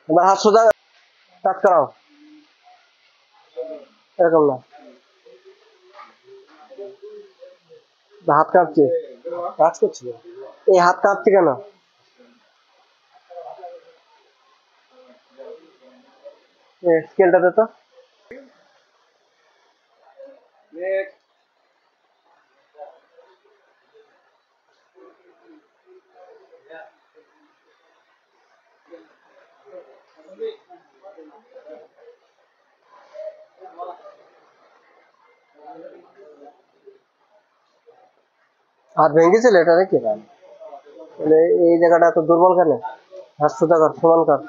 এবার হাত সোজা কাজ করাও, এরকম না, হাত কাঁপছে, কাজ করছিল, এই হাত কাঁপছে কেন? স্কেলটা দে তো। হাত ভেঙেছিল এটা নাকি? এই জায়গাটা এত দুর্বল কেন? হাত সোজা কর, সমান কর।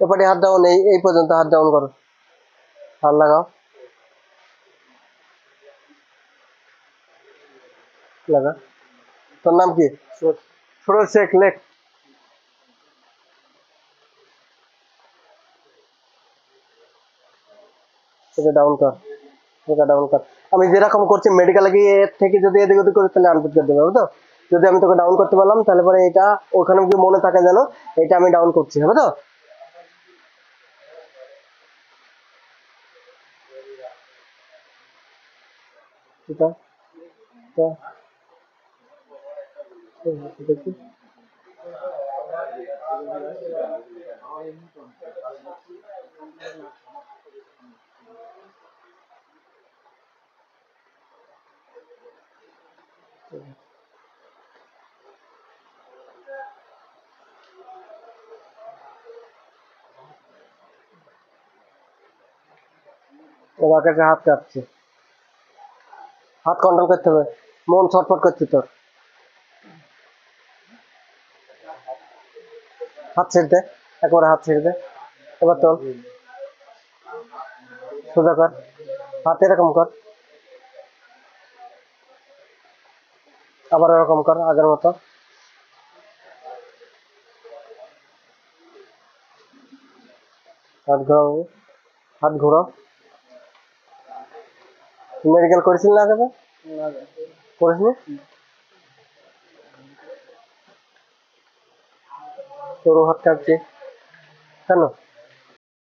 এপারে হাত ডাউন, এই পর্যন্ত হাত ডাউন করো, হাত লাগাও, লাগা। তোর নাম কি? সুরজ শেখ, লেখ। এটা ডাউন কর, এটা ডাউন কর। আমি যেরকম করছি মেডিকেলে গিয়ে এর থেকে যদি এদিক ওদিক করি তাহলে আনফিট করে দেবে, বুঝতো? যদি আমি তোকে ডাউন করতে পারলাম তাহলে পরে এটা ওখানে কি মনে থাকে যেন এটা আমি ডাউন করছি, হবে তো? এটা দেখি ওর কাছে হাত কাঁপছে, হাত কন্ট্রোল করতে হবে, মন ছটফট করছে তোর। হাত ছেড়ে দে, একবার হাত ছেড়ে দে, এবার তোল, সোজা কর, হাত এরকম কর, আবার এরকম কর আগের মতো। হাত ঘোরাও, হাত ঘোরাও। মেডিকেল করেছিল না আগে? করিসনি? তোরও হাত কাঁপছে কেন?